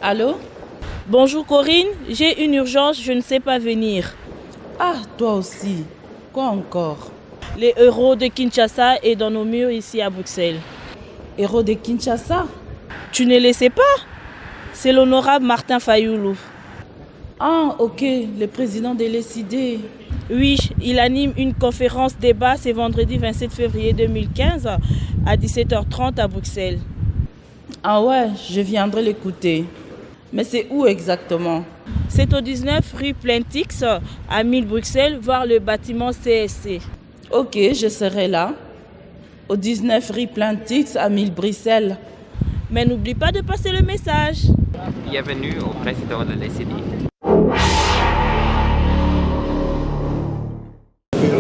Allô? Bonjour Corinne, j'ai une urgence, je ne sais pas venir. Ah, toi aussi. Quoi encore? Les héros de Kinshasa est dans nos murs ici à Bruxelles. Héros de Kinshasa? Tu ne le sais pas? C'est l'honorable Martin Fayoulou. Ah, ok, le président de l'ECD. Oui, il anime une conférence débat ce vendredi 27 février 2015 à 17h30 à Bruxelles. Ah ouais, je viendrai l'écouter. Mais c'est où exactement? C'est au 19 rue Plentix à 1000 Bruxelles, voir le bâtiment CSC. Ok, je serai là. Au 19 rue Plentix à 1000 Bruxelles. Mais n'oublie pas de passer le message. Bienvenue au président de l'ECD.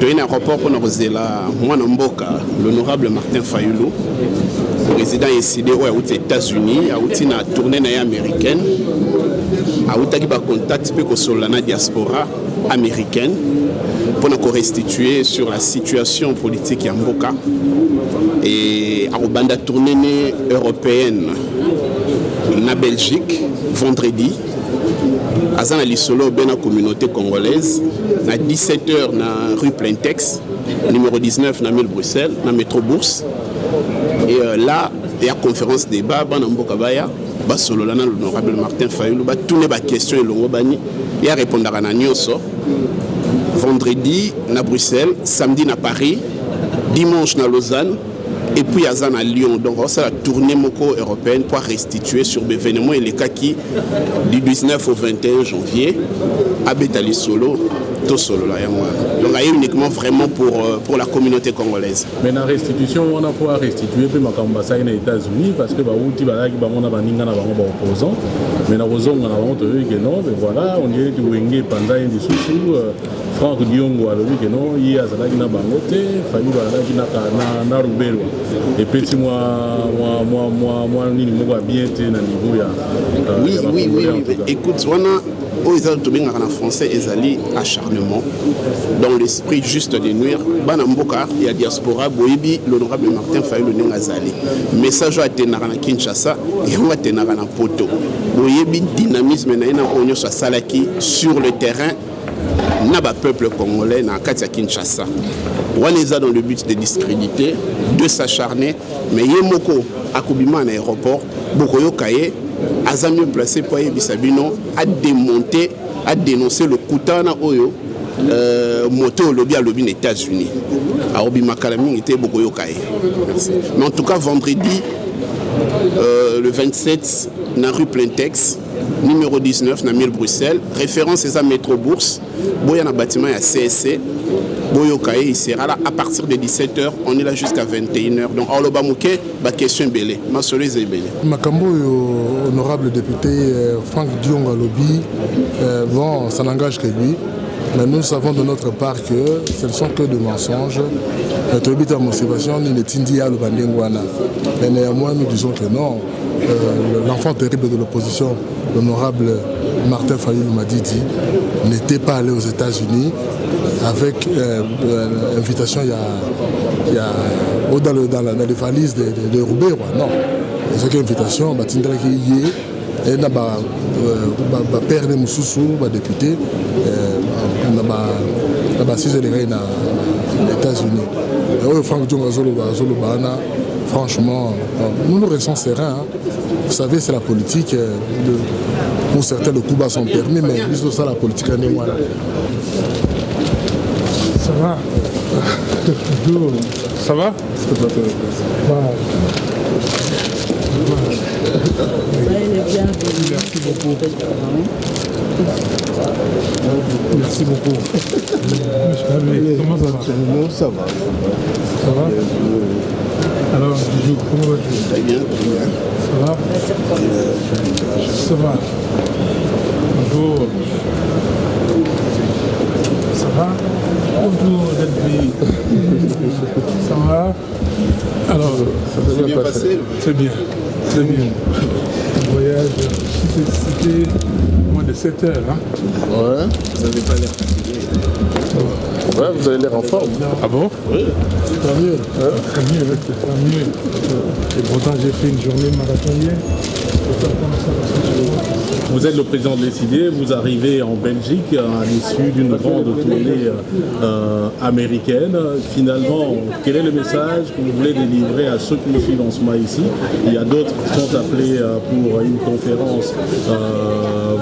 Toyé un rapport pour nous l'honorable Martin Fayoulou, président ECD aux États-Unis, a eu une tournée américaine, a eu un contact avec la diaspora américaine pour nous restituer sur la situation politique en Mboka et a eu une tournée européenne en Belgique vendredi. Azana Lissolo ben la communauté congolaise à 17h na rue Plentex numéro 19 na 1000 Bruxelles na métro Bourse et là il y a conférence débat bana mboka baya ba solo lana l'honorable Martin Fayoulou ba tourner ba question et longo bani il y a répondre à nyonso vendredi na Bruxelles, samedi na Paris, dimanche na Lausanne. Et puis à Lyon, donc ça a tourné moko européenne pour restituer sur l'événement et les cas qui du 19 au 21 janvier à Betali Solo, tout solo là. Donc il y a uniquement vraiment pour la communauté congolaise. Mais la restitution, on a pouvoir restituer puis ma ambassade aux États-Unis parce que outi balaki bango na baninga na bango ba opposant. Mais na rozonga na bango que non, mais voilà, on dirait du wenge pendant une sous Franck Diongo a dit que non, il y a zalaki na bango te, Fayou balaki na Rubero. Et petit moi ni mo ba bien te na niveau ya. Oui. Écoute, en français ezali acharnement dans l'esprit juste de nuire bana mboka ya diaspora boyebi l'honorable Martin Fayoulou ngazali message a tenara na Kinshasa et on a tenara na poto boyebi dynamisme na ina onyo sa salaki sur le terrain na ba peuple congolais na kati ya Kinshasa waneza dans le but de discréditer de s'acharner mais yemoko akubima na aéroport bokoyo kaye aza mieux placé pour Bisabino à démonter, à dénoncer le Koutana Oyo moto au lobby à lobby des États-Unis. À Obi Makalami était beaucoup yokaye. Mais en tout cas vendredi le 27 na rue Plentex numéro 19 na 1000 Bruxelles, référence à Métro Bourse, boya na bâtiment à CSC. Boyokaye, il sera là à partir de 17h, on est là jusqu'à 21h. Donc, en Lobamouké, ma question est belle. Ma soleil est belle. Makambo, honorable député Franck Diongo Lobby, bon, ça n'engage que lui. Mais nous savons de notre part que ce ne sont que des mensonges. Notre but à motivation, il est Tindia le Bandengwana. Mais néanmoins, nous disons que non. L'enfant terrible de l'opposition, l'honorable Martin Fayoulou Madidi, n'était pas allé aux États-Unis avec invitation dans les valises de Roubaix. Non, c'est une invitation, Batindra qui y est, et n'a pas père de Moussoussou, député, n'a pas six élèves aux États-Unis. Et Franck Diongo Zolobana, franchement, nous nous restons sereins. Vous savez, c'est la politique. Pour certains, le coup bas sont permis, mais juste ça, la politique est moi. Ça va? Ça va? Merci beaucoup. Merci beaucoup. Comment ça va? Ça va. Ça va? Alors, Bijou, comment vas-tu? Très bien. Ça va? Ça va. Bonjour. Ça va? Bonjour, Delphi. Ça va? Alors, ça s'est bien passé? Très bien. Très bien. Le voyage, c'était moins de 7 heures. Hein? Ouais, vous n'avez pas l'air fatigué. Ouais, vous avez l'air en forme. Ah bon? Oui. Tant mieux. Tant mieux. Et pourtant, j'ai fait une journée marathonienne. Vous êtes le président de l'ECD, vous arrivez en Belgique à l'issue d'une grande tournée américaine. Finalement, quel est le message que vous voulez délivrer à ceux qui nous suivent en ce moment ici? Il y a d'autres qui sont appelés pour une conférence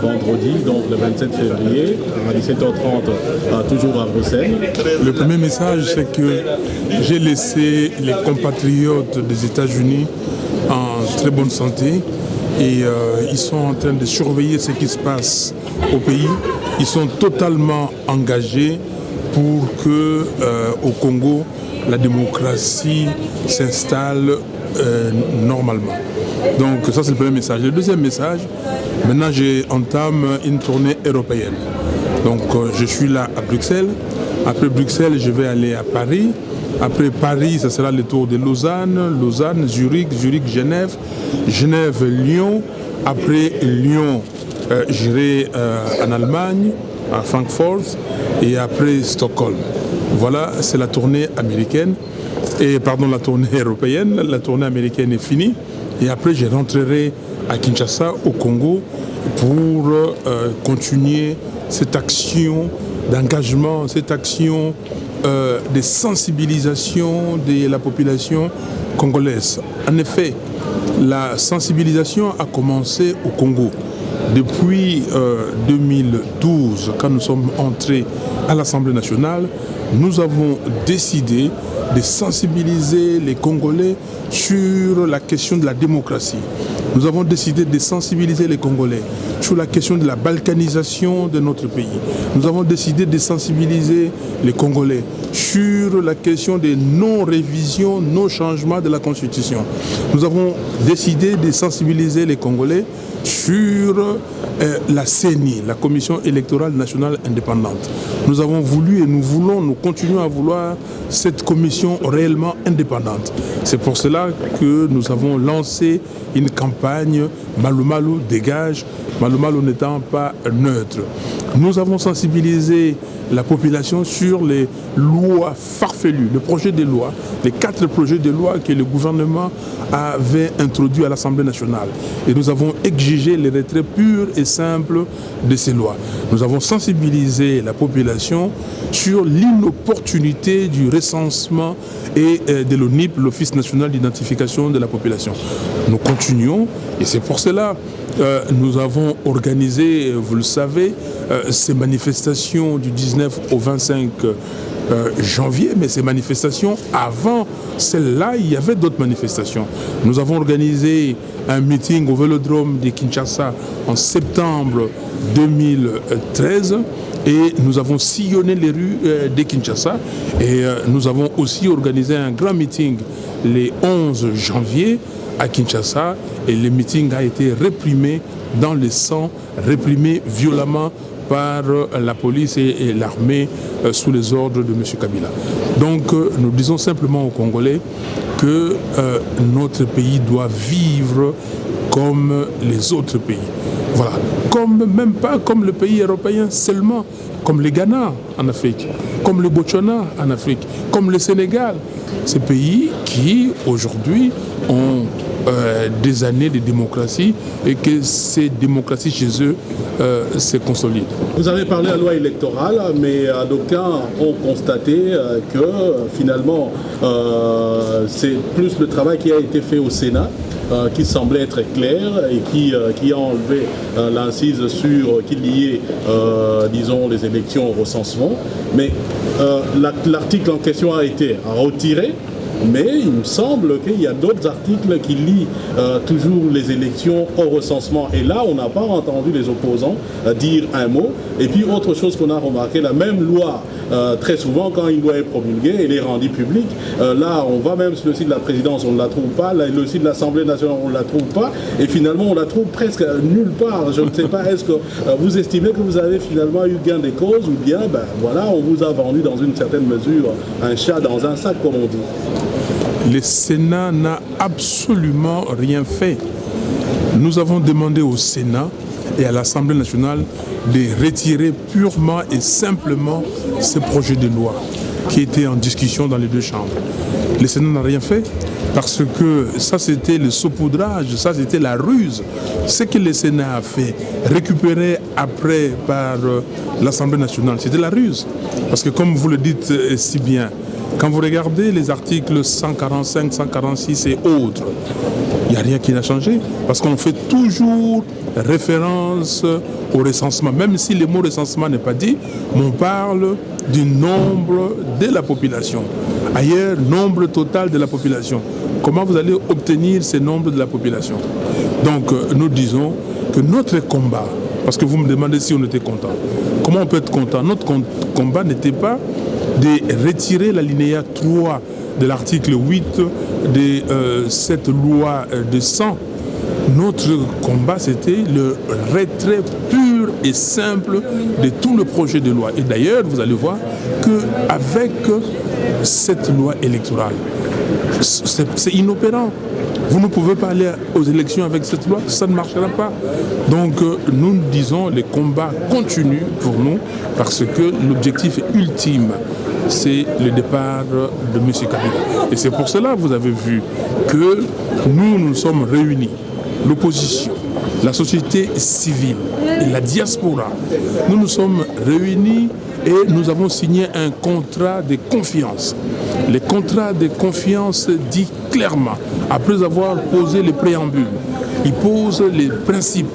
vendredi, donc le 27 février, à 17h30, toujours à Bruxelles. Le premier message, c'est que j'ai laissé les compatriotes des États-Unis en très bonne santé. Et ils sont en train de surveiller ce qui se passe au pays. Ils sont totalement engagés pour que au Congo, la démocratie s'installe normalement. Donc ça, c'est le premier message. Le deuxième message, maintenant j'entame une tournée européenne. Donc je suis là à Bruxelles. Après Bruxelles, je vais aller à Paris. Après Paris, ça sera le tour de Lausanne, Zurich, Genève, Lyon. Après Lyon, j'irai en Allemagne, à Francfort, et après Stockholm. Voilà, c'est la tournée américaine, la tournée européenne. La tournée américaine est finie, et après je rentrerai à Kinshasa, au Congo, pour continuer cette action d'engagement, cette action de sensibilisation de la population congolaise. En effet, la sensibilisation a commencé au Congo. Depuis 2012, quand nous sommes entrés à l'Assemblée nationale, nous avons décidé de sensibiliser les Congolais sur la question de la démocratie. Nous avons décidé de sensibiliser les Congolais sur la question de la balkanisation de notre pays. Nous avons décidé de sensibiliser les Congolais sur la question des non-révisions, non-changements de la Constitution. Nous avons décidé de sensibiliser les Congolais sur la CENI, la Commission électorale nationale indépendante. Nous avons voulu et nous continuons à vouloir cette commission réellement indépendante. C'est pour cela que nous avons lancé une campagne Malou Malou dégage, Malou Malou n'étant pas neutre. Nous avons sensibilisé la population sur les lois farfelues, le projet de loi, les 4 projets de loi que le gouvernement avait introduits à l'Assemblée nationale. Et nous avons exigé le retrait pur et simple de ces lois. Nous avons sensibilisé la population sur l'inopportunité du recensement et de l'ONIP, l'Office national d'identification de la population. Nous continuons et c'est pour cela nous avons organisé, vous le savez, ces manifestations du 19 au 25 janvier, mais ces manifestations, avant celle-là, il y avait d'autres manifestations. Nous avons organisé un meeting au Vélodrome de Kinshasa en septembre 2013 et nous avons sillonné les rues de Kinshasa et nous avons aussi organisé un grand meeting le 11 janvier à Kinshasa et le meeting a été réprimé dans le sang, réprimé violemment par la police et l'armée sous les ordres de M. Kabila. Donc nous disons simplement aux Congolais que notre pays doit vivre comme les autres pays. Voilà, même pas comme le pays européen seulement, comme le Ghana en Afrique, comme le Botswana en Afrique, comme le Sénégal. Ces pays qui aujourd'hui ont des années de démocratie et que ces démocraties chez eux se consolident. Vous avez parlé de la loi électorale, mais d'aucuns ont constaté que finalement c'est plus le travail qui a été fait au Sénat qui semblait être clair et qui a enlevé l'incise sur qui liait, disons, les élections au recensement. Mais l'article en question a été retiré. Mais il me semble qu'il y a d'autres articles qui lient toujours les élections au recensement. Et là, on n'a pas entendu les opposants dire un mot. Et puis, autre chose qu'on a remarqué, la même loi, très souvent, quand une loi est promulguée, elle est rendue publique. Là, on va même sur le site de la présidence, on ne la trouve pas. Là, le site de l'Assemblée nationale, on ne la trouve pas. Et finalement, on la trouve presque nulle part. Je ne sais pas, est-ce que vous estimez que vous avez finalement eu gain de cause ou bien, ben voilà, on vous a vendu dans une certaine mesure un chat dans un sac, comme on dit. Le Sénat n'a absolument rien fait. Nous avons demandé au Sénat et à l'Assemblée nationale de retirer purement et simplement ce projet de loi qui était en discussion dans les deux chambres. Le Sénat n'a rien fait parce que ça c'était le saupoudrage, ça c'était la ruse. Ce que le Sénat a fait, récupéré après par l'Assemblée nationale, c'était la ruse. Parce que comme vous le dites si bien, quand vous regardez les articles 145, 146 et autres, il n'y a rien qui n'a changé parce qu'on fait toujours référence au recensement, même si le mot recensement n'est pas dit, mais on parle du nombre de la population. Ailleurs, nombre total de la population. Comment vous allez obtenir ce nombre de la population? Donc, nous disons que notre combat, parce que vous me demandez si on était content, comment on peut être content? Notre combat n'était pas de retirer l'alinéa 3 de l'article 8 de cette loi de 100. Notre combat, c'était le retrait pur et simple de tout le projet de loi. Et d'ailleurs, vous allez voir qu'avec cette loi électorale, c'est inopérant. Vous ne pouvez pas aller aux élections avec cette loi, ça ne marchera pas. Donc nous disons, les combats continuent pour nous parce que l'objectif ultime, c'est le départ de M. Kabila. Et c'est pour cela, vous avez vu, que nous sommes réunis, l'opposition, la société civile et la diaspora. Nous nous sommes réunis et nous avons signé un contrat de confiance. Le contrat de confiance dit clairement, après avoir posé les préambules, il pose les principes.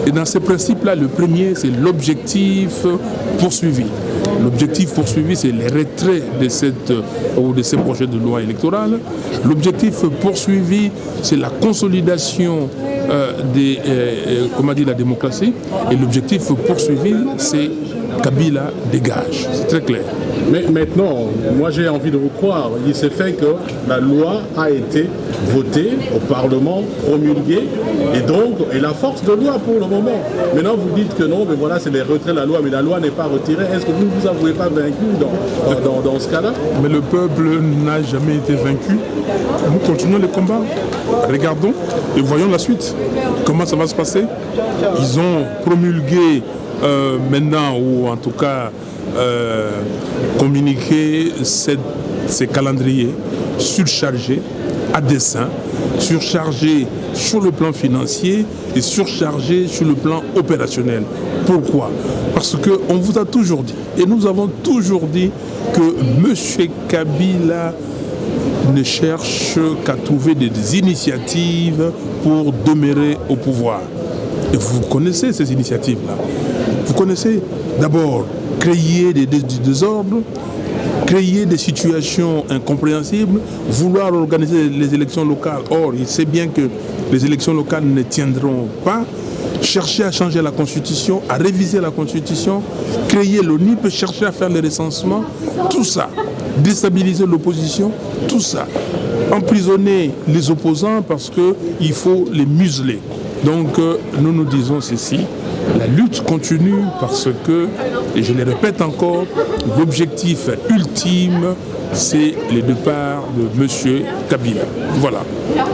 Et dans ces principes-là, le premier, c'est l'objectif poursuivi. L'objectif poursuivi, c'est le retrait de ces projets de loi électorale. L'objectif poursuivi, c'est la consolidation de la démocratie. Et l'objectif poursuivi, c'est Kabila dégage. C'est très clair. Mais maintenant, moi j'ai envie de vous croire. Il s'est fait que la loi a été votée au Parlement, promulguée, et la force de loi pour le moment. Maintenant vous dites que non, mais voilà, c'est le retrait de la loi, mais la loi n'est pas retirée. Est-ce que vous ne vous avouez pas vaincu dans ce cas-là? Mais le peuple n'a jamais été vaincu. Nous continuons le combat. Regardons et voyons la suite. Comment ça va se passer? Ils ont promulgué maintenant, ou en tout cas communiquer ces calendriers surchargés à dessein, surchargés sur le plan financier et surchargés sur le plan opérationnel. Pourquoi? Parce qu'on vous a toujours dit, et nous avons toujours dit, que M. Kabila ne cherche qu'à trouver des initiatives pour demeurer au pouvoir. Et vous connaissez ces initiatives-là. Vous connaissez d'abord créer des désordres, créer des situations incompréhensibles, vouloir organiser les élections locales. Or, il sait bien que les élections locales ne tiendront pas. Chercher à changer la Constitution, à réviser la Constitution, créer l'ONIP, chercher à faire les recensements, tout ça. Déstabiliser l'opposition, tout ça. Emprisonner les opposants parce qu'il faut les museler. Donc, nous nous disons ceci. La lutte continue parce que, et je le répète encore, l'objectif ultime, c'est le départ de M. Kabila. Voilà.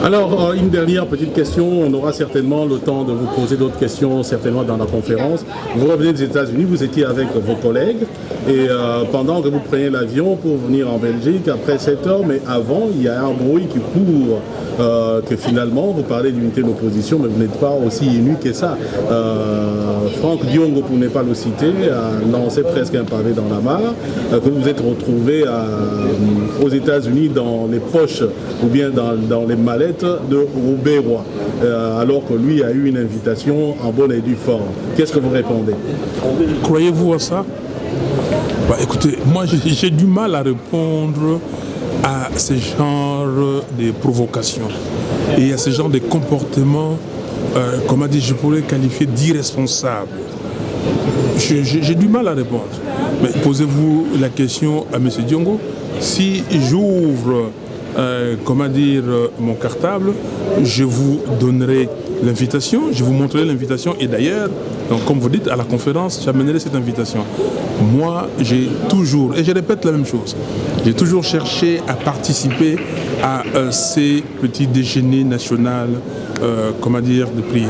Alors, une dernière petite question. On aura certainement le temps de vous poser d'autres questions, certainement dans la conférence. Vous revenez des États-Unis, vous étiez avec vos collègues, et pendant que vous preniez l'avion pour venir en Belgique, après 7 heures, mais avant, il y a un bruit qui court, que finalement, vous parlez d'unité de l'opposition, mais vous n'êtes pas aussi ému que ça. Franck Diongo, pour ne pas le citer, a lancé presque un pavé dans la mare, que vous êtes retrouvé aux États-Unis dans les poches ou bien dans les mallettes de Roubaix-Roy, alors que lui a eu une invitation en bonne et due forme. Qu'est-ce que vous répondez? Croyez-vous à ça? Écoutez, moi j'ai du mal à répondre à ce genre de provocations et à ce genre de comportements, comment dire, je pourrais qualifier d'irresponsables. J'ai du mal à répondre. Mais posez-vous la question à M. Diongo. Si j'ouvre mon cartable, je vous donnerai l'invitation, je vous montrerai l'invitation et d'ailleurs, donc comme vous dites, à la conférence, j'amènerai cette invitation. Moi, j'ai toujours, et je répète la même chose, j'ai toujours cherché à participer à ces petits déjeuners nationaux, de prière.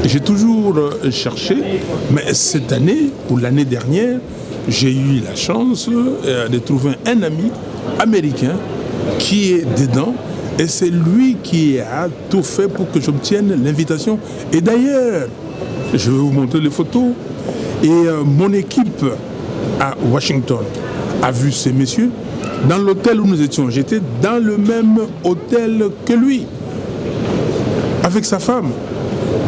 J'ai toujours cherché, mais cette année ou l'année dernière, j'ai eu la chance de trouver un ami américain qui est dedans et c'est lui qui a tout fait pour que j'obtienne l'invitation. Et d'ailleurs, je vais vous montrer les photos. Et mon équipe à Washington a vu ces messieurs dans l'hôtel où nous étions. J'étais dans le même hôtel que lui, avec sa femme.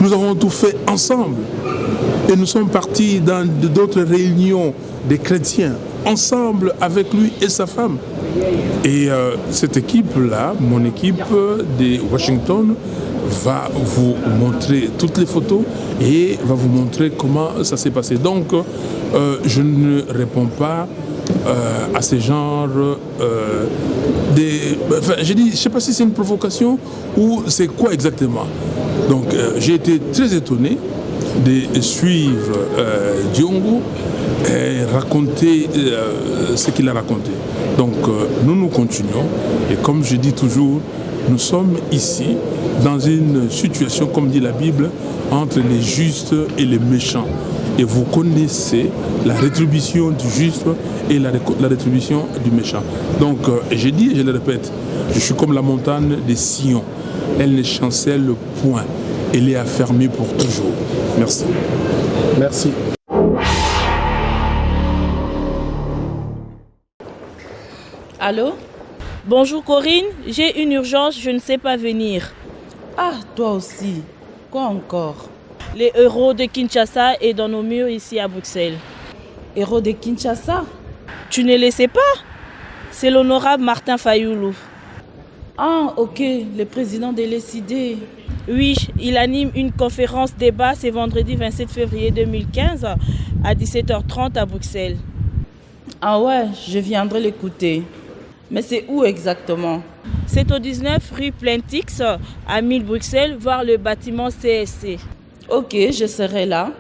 Nous avons tout fait ensemble. Et nous sommes partis dans d'autres réunions des chrétiens, ensemble avec lui et sa femme. Et cette équipe-là, mon équipe de Washington, va vous montrer toutes les photos et va vous montrer comment ça s'est passé. Donc, je ne réponds pas à ces genres je ne sais pas si c'est une provocation ou c'est quoi exactement. Donc, j'ai été très étonné de suivre Diongo et raconter ce qu'il a raconté. Donc nous continuons et comme je dis toujours, nous sommes ici dans une situation, comme dit la Bible, entre les justes et les méchants. Et vous connaissez la rétribution du juste et la rétribution du méchant. Donc je dis et je le répète, je suis comme la montagne de Sion. Elle ne chancelle point. Elle est affermie pour toujours. Merci. Merci. Allô? Bonjour Corinne, j'ai une urgence, je ne sais pas venir. Ah, toi aussi. Quoi encore? Les héros de Kinshasa est dans nos murs ici à Bruxelles. Héros de Kinshasa? Tu ne le sais pas? C'est l'honorable Martin Fayoulou. Ah, ok, le président de l'ECD. Oui, il anime une conférence débat ce vendredi 27 février 2015 à 17h30 à Bruxelles. Ah ouais, je viendrai l'écouter. Mais c'est où exactement? C'est au 19 rue Plentix à 1000 Bruxelles, voir le bâtiment CSC. Ok, je serai là.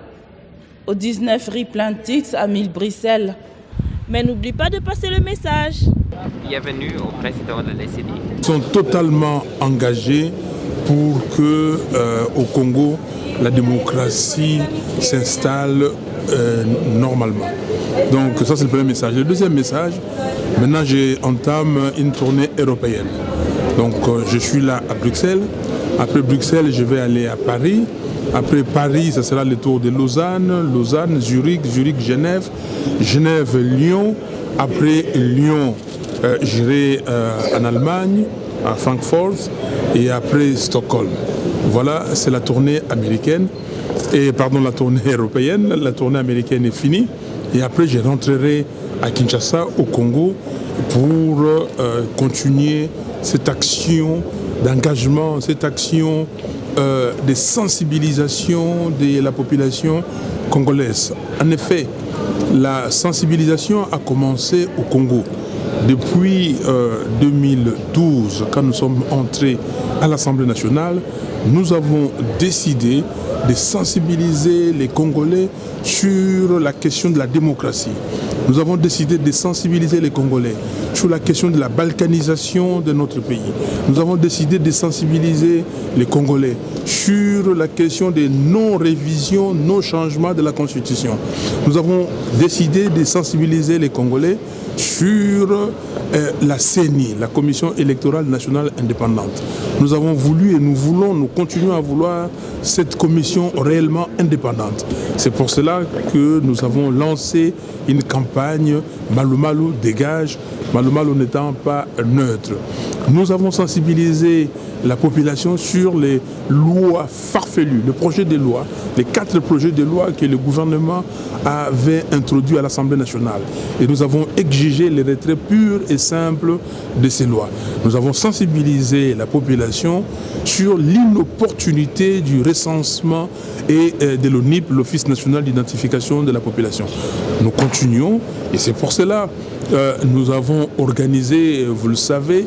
Au 19 rue Plentix à 1000 Bruxelles. Mais n'oublie pas de passer le message. Bienvenue au président de l'ECD. Ils sont totalement engagés pour que au Congo, la démocratie s'installe normalement. Donc ça c'est le premier message. Le deuxième message, maintenant j'entame une tournée européenne. Donc je suis là à Bruxelles. Après Bruxelles, je vais aller à Paris. Après Paris, ça sera le tour de Lausanne, Zurich, Genève, Lyon. Après Lyon, j'irai en Allemagne, à Francfort, et après Stockholm. Voilà, c'est la tournée américaine. La tournée européenne. La tournée américaine est finie. Et après, je rentrerai à Kinshasa, au Congo, pour continuer cette action d'engagement, cette action de sensibilisation de la population congolaise. En effet, la sensibilisation a commencé au Congo. Depuis 2012, quand nous sommes entrés à l'Assemblée nationale, nous avons décidé de sensibiliser les Congolais sur la question de la démocratie. Nous avons décidé de sensibiliser les Congolais sur la question de la balkanisation de notre pays. Nous avons décidé de sensibiliser les Congolais sur la question des non-révisions, non-changements de la Constitution. Nous avons décidé de sensibiliser les Congolais sur la CENI, la Commission électorale nationale indépendante. Nous avons voulu et nous continuons à vouloir cette commission réellement indépendante. C'est pour cela que nous avons lancé une campagne Malou Malou dégage, Malou Malou n'étant pas neutre. Nous avons sensibilisé la population sur les lois farfelues, le projet de loi, les 4 projets de loi que le gouvernement avait introduits à l'Assemblée nationale. Et nous avons exigé le retrait pur et simple de ces lois. Nous avons sensibilisé la population sur l'inopportunité du recensement et de l'ONIP, l'Office national d'identification de la population. Nous continuons et c'est pour cela nous avons organisé, vous le savez,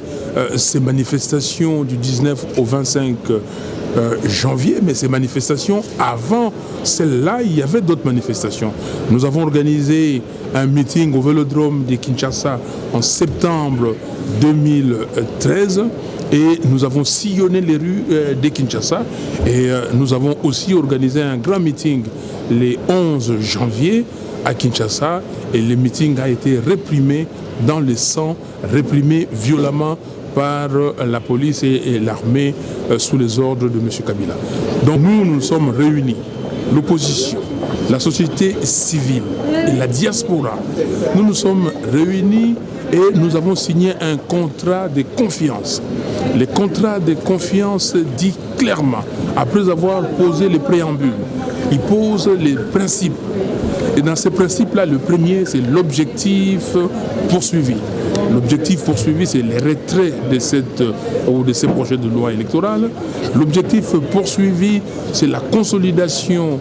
ces manifestations du 19 au 25 janvier, mais ces manifestations, avant celle-là, il y avait d'autres manifestations. Nous avons organisé un meeting au Vélodrome de Kinshasa en septembre 2013 et nous avons sillonné les rues de Kinshasa et nous avons aussi organisé un grand meeting le 11 janvier à Kinshasa et le meeting a été réprimé dans le sang, réprimé violemment par la police et l'armée sous les ordres de M. Kabila. Donc nous nous sommes réunis, l'opposition, la société civile et la diaspora. Nous nous sommes réunis et nous avons signé un contrat de confiance. Le contrat de confiance dit clairement, après avoir posé les préambules, il pose les principes. Et dans ces principes-là, le premier, c'est l'objectif poursuivi. L'objectif poursuivi, c'est le retrait de ces projets de loi électorale. L'objectif poursuivi, c'est la consolidation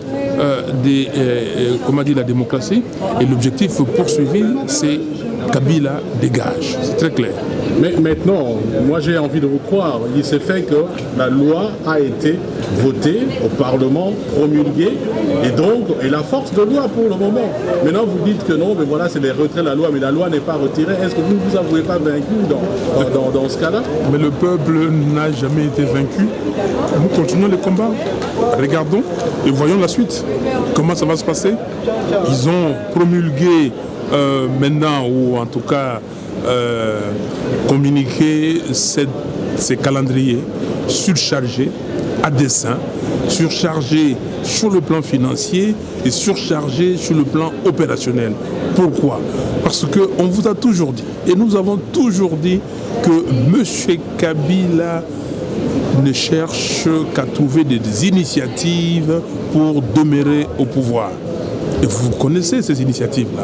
de la démocratie. Et l'objectif poursuivi, c'est Kabila dégage. C'est très clair. Mais maintenant, moi j'ai envie de vous croire. Il s'est fait que la loi a été votée au Parlement, promulguée, et la force de loi pour le moment. Maintenant vous dites que non, mais voilà, c'est le retrait de la loi, mais la loi n'est pas retirée. Est-ce que vous ne vous avouez pas vaincu dans ce cas-là? Mais le peuple n'a jamais été vaincu. Nous continuons le combat. Regardons et voyons la suite. Comment ça va se passer? Ils ont promulgué maintenant, ou en tout cas communiquer ces calendriers surchargés à dessein, surchargés sur le plan financier et surchargés sur le plan opérationnel. Pourquoi? Parce qu'on vous a toujours dit, et nous avons toujours dit que M. Kabila ne cherche qu'à trouver des initiatives pour demeurer au pouvoir. Et vous connaissez ces initiatives-là.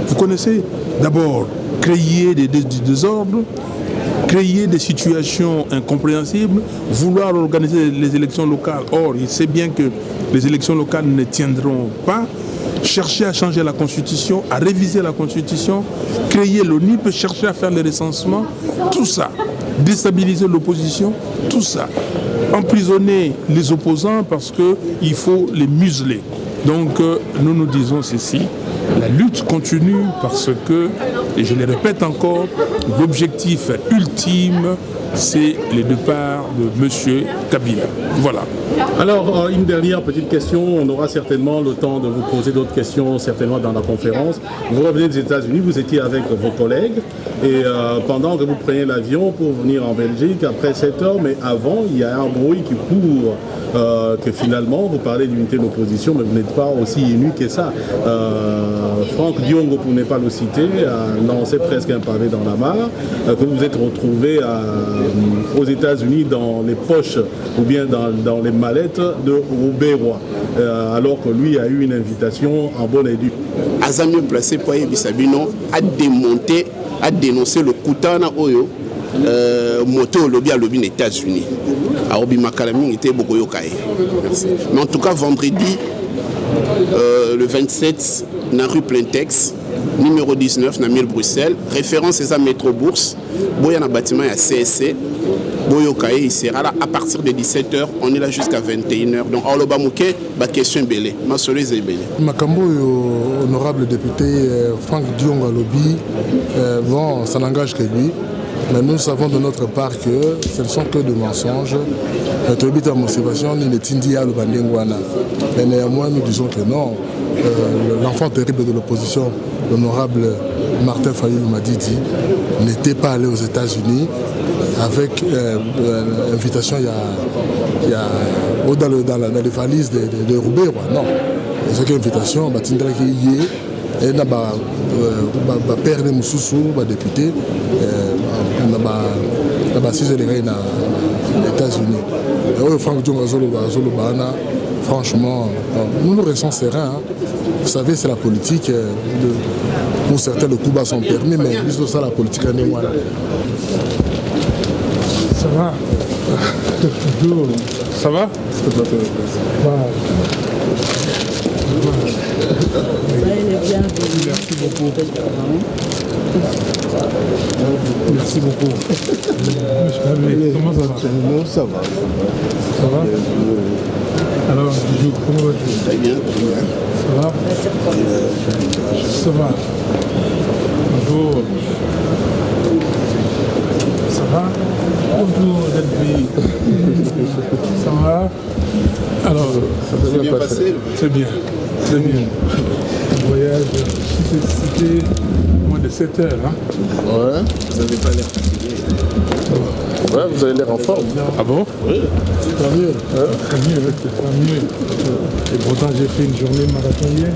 Vous connaissez d'abord créer des désordres, créer des situations incompréhensibles, vouloir organiser les élections locales. Or, il sait bien que les élections locales ne tiendront pas. Chercher à changer la Constitution, à réviser la Constitution, créer l'ONIP, chercher à faire les recensements, tout ça. Déstabiliser l'opposition, tout ça. Emprisonner les opposants parce qu'il faut les museler. Donc, nous nous disons ceci. La lutte continue parce que, et je le répète encore, l'objectif ultime, c'est le départ de M. Kabila. Voilà. Alors, une dernière petite question. On aura certainement le temps de vous poser d'autres questions, certainement dans la conférence. Vous revenez des États-Unis, vous étiez avec vos collègues, et pendant que vous preniez l'avion pour venir en Belgique, après 7 heures, mais avant, il y a un bruit qui court, que finalement, vous parlez d'unité de l'opposition, mais vous n'êtes pas aussi ému que ça. Franck Diongo, pour ne pas le citer, a lancé presque un pavé dans la mare, que vous êtes retrouvé aux États-Unis dans les poches ou bien dans les mallettes de Roubaix-Roi, alors que lui a eu une invitation en bonne et due. Aza mieux placé pour Bisabino à démonter, à dénoncer le Koutana Oyo, moto au lobby aux États-Unis. À Obi Makalami était beaucoup yokai. Mais en tout cas, vendredi, le 27, dans la rue Plentex, numéro 19, dans Bruxelles, référence à Métro Bourse, Boya dans le bâtiment à CSC, Boyokaye, il sera là à partir de 17h, on est là jusqu'à 21h. Donc, en Lobamouké, ma question est belle, ma solution est belle. Makambo, honorable député Franck Diongo Lobby, bon, ça n'engage que lui. Mais nous savons de notre part que ce ne sont que des mensonges. Notre motivation n'est tindi à l'Ubandengwana. Mais néanmoins, nous disons que non. L'enfant terrible de l'opposition, l'honorable Martin Fayulu Madidi, n'était pas allé aux États-Unis avec invitation dans les valises de Roubaix. Non. C'est une invitation, et na ba père de Moussoussou, député, na ba six élèves na États-Unis. Franck Diongo Bana, franchement, nous nous restons sereins. Hein. Vous savez, c'est la politique. Pour certains, le coup bas sont permis, mais plus de ça, la politique est moi là. Ça va. Ça va? Merci beaucoup. Merci beaucoup. Comment ça va? Non, ça va. Ça va? Alors, Juju, comment vas-tu? Très bien. Ça va? Ça va. Bonjour. Ça va? Bonjour, Delphi. Ça va? Alors, Ça s'est bien passé? très bien. Très bien. Le voyage, c'était moins de 7 heures. Hein? Ouais. Vous n'avez pas l'air fatigué. Ouais, vous avez l'air en forme. Ah bon? Oui. Tant mieux. Très mieux, tant mieux. Et pourtant, j'ai fait une journée marathonienne.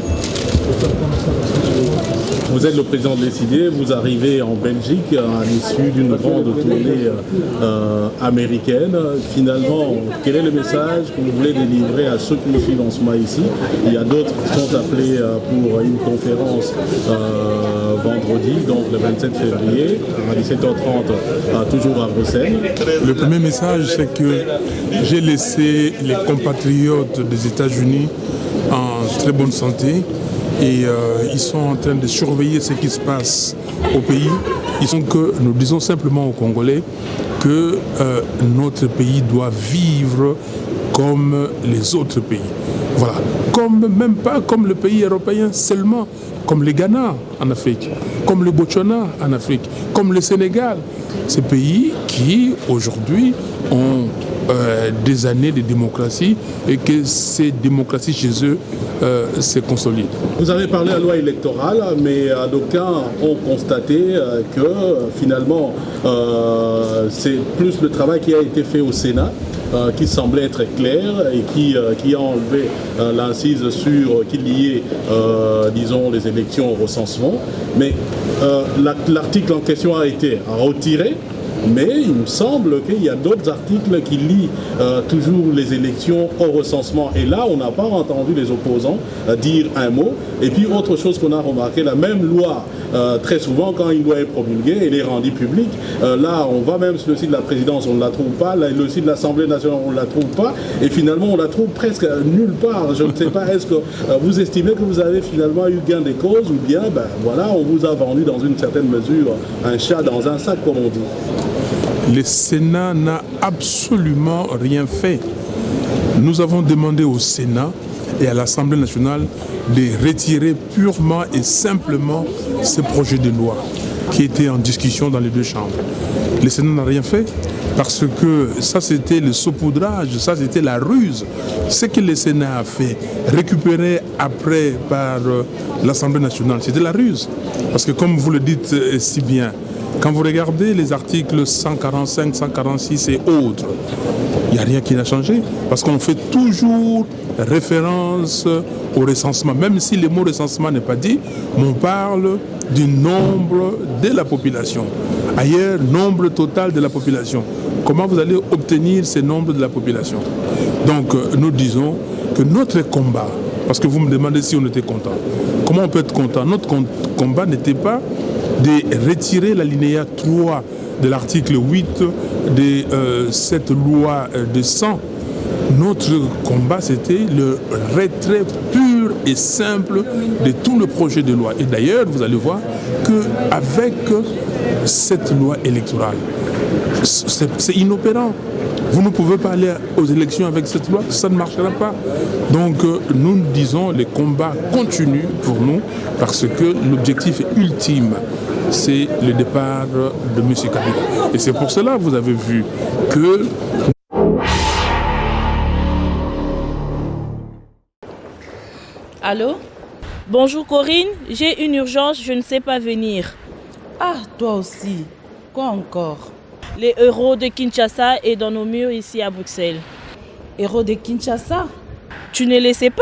Vous êtes le président de l'ECD, vous arrivez en Belgique à l'issue d'une grande tournée américaine. Finalement, quel est le message que vous voulez délivrer à ceux qui nous suivent en ce moment ici? Il y a d'autres qui sont appelés pour une conférence vendredi, donc le 27 février, à 17h30, toujours à Bruxelles. Le premier message, c'est que j'ai laissé les compatriotes des États-Unis en très bonne santé et ils sont en train de surveiller ce qui se passe au pays. Nous disons simplement aux Congolais que notre pays doit vivre comme les autres pays. Voilà, même pas comme le pays européen seulement, comme le Ghana en Afrique, comme le Botswana en Afrique, comme le Sénégal. Ces pays qui aujourd'hui ont des années de démocratie et que ces démocraties chez eux se consolident. Vous avez parlé de la loi électorale, mais d'aucuns ont constaté que finalement c'est plus le travail qui a été fait au Sénat qui semblait être clair et qui a enlevé l'incise sur qui liait, disons, les élections au recensement. Mais l'article en question a été retiré. Mais il me semble qu'il y a d'autres articles qui lient toujours les élections au recensement. Et là, on n'a pas entendu les opposants dire un mot. Et puis, autre chose qu'on a remarqué, la même loi, très souvent, quand une loi est promulguée, elle est rendue publique. Là, on va même sur le site de la présidence, on ne la trouve pas. Là, le site de l'Assemblée nationale, on ne la trouve pas. Et finalement, on la trouve presque nulle part. Je ne sais pas, est-ce que vous estimez que vous avez finalement eu gain de cause ou bien, ben voilà, on vous a vendu dans une certaine mesure un chat dans un sac, comme on dit. Le Sénat n'a absolument rien fait. Nous avons demandé au Sénat et à l'Assemblée nationale de retirer purement et simplement ce projet de loi qui était en discussion dans les deux chambres. Le Sénat n'a rien fait parce que ça c'était le saupoudrage, ça c'était la ruse. Ce que le Sénat a fait, récupéré après par l'Assemblée nationale, c'était la ruse. Parce que comme vous le dites si bien, quand vous regardez les articles 145, 146 et autres, il n'y a rien qui n'a changé. Parce qu'on fait toujours référence au recensement. Même si le mot recensement n'est pas dit, on parle du nombre de la population. Ailleurs, nombre total de la population. Comment vous allez obtenir ce nombre de la population? Donc, nous disons que notre combat, parce que vous me demandez si on était content. Comment on peut être content? Notre combat n'était pas de retirer l'alinéa 3 de l'article 8 de cette loi de 100. Notre combat, c'était le retrait pur et simple de tout le projet de loi. Et d'ailleurs, vous allez voir qu'avec cette loi électorale, c'est inopérant. Vous ne pouvez pas aller aux élections avec cette loi, ça ne marchera pas. Donc nous disons, les combats continuent pour nous parce que l'objectif ultime, c'est le départ de M. Kabila. Et c'est pour cela que vous avez vu que... Allô? Bonjour Corinne, j'ai une urgence, je ne sais pas venir. Ah, toi aussi. Quoi encore? Les héros de Kinshasa est dans nos murs ici à Bruxelles. Héros de Kinshasa? Tu ne le sais pas?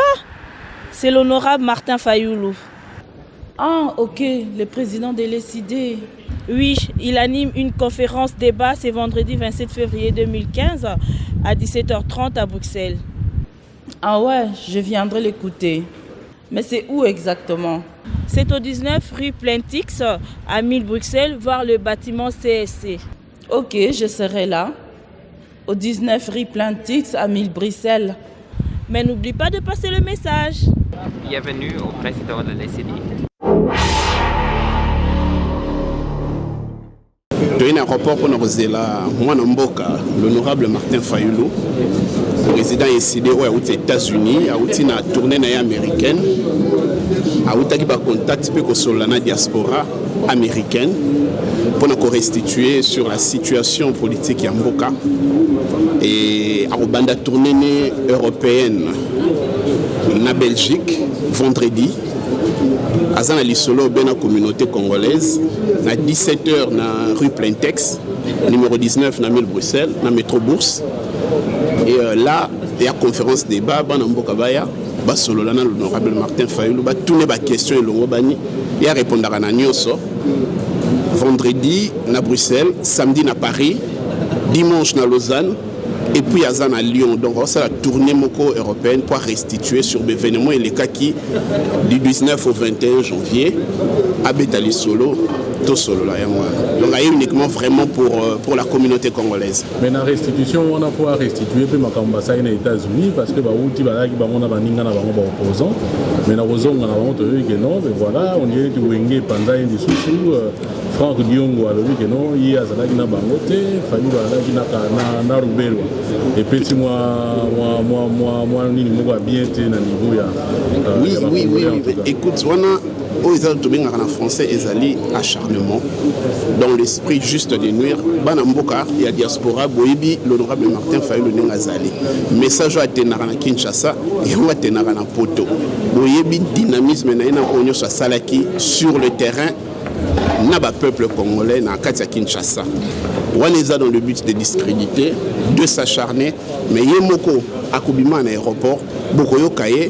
C'est l'honorable Martin Fayoulou. Ah, ok, le président de l'ECD. Oui, il anime une conférence débat ce vendredi 27 février 2015 à 17h30 à Bruxelles. Ah ouais, je viendrai l'écouter. Mais c'est où exactement? C'est au 19 rue Plentix à 1000 Bruxelles, voir le bâtiment CSC. Ok, je serai là. Au 19 rue Plentix à 1000 Bruxelles. Mais n'oublie pas de passer le message. Bienvenue au président de l'ECD. Un rapport pour nous l'honorable Martin Fayulu, président ECD aux États-Unis, a été na tournée américaine, a été contact avec la diaspora américaine pour nous restituer sur la situation politique à Mboka et à la tournée européenne na Belgique vendredi. Azana Lisolo ben la communauté congolaise à 17h na rue Plaintex numéro 19 na 1000 Bruxelles na métro Bourse et là il y a conférence débat bana mboka baya ba solo lana l'honorable Martin Fayulu ba tourner ba question elongo bani ya répondre na nyonso vendredi na Bruxelles, samedi na Paris, dimanche na Lausanne et puis à Lyon. Donc c'est la tournée moko européenne pour restituer sur l'événement et les cas qui du 19 au 21 janvier à Betali Solo, tout solo là. Donc il y a uniquement vraiment pour la communauté congolaise. Mais la restitution on a pouvoir restituer puis makamba ça aux États-Unis parce que bauti balaki bangona baninga na bango ba opposant. Mais na rozonga na bango to que non, mais voilà, on dirait que wenge pendant une sous Franck Diongo alobi que non, il y a zalaki na bango te, Fayulu balaki na Rubelo. Et petit moi nini moko bien te na niveau ya oui écoute wana o ezali tobengaka en français ezali acharnement dans l'esprit juste de nuire bana mboka ya diaspora boyebi l'honorable Martin Fayulu ndenge azali message atenaka na Kinshasa yango atenaka na poto boyebi dynamisme na ye na oyo nyonso asalaki sur le terrain na ba peuple congolais na kati ya Kinshasa wana eza dans le but de discréditer de s'acharner mais ye moko akobima na aéroport bokoyoka ye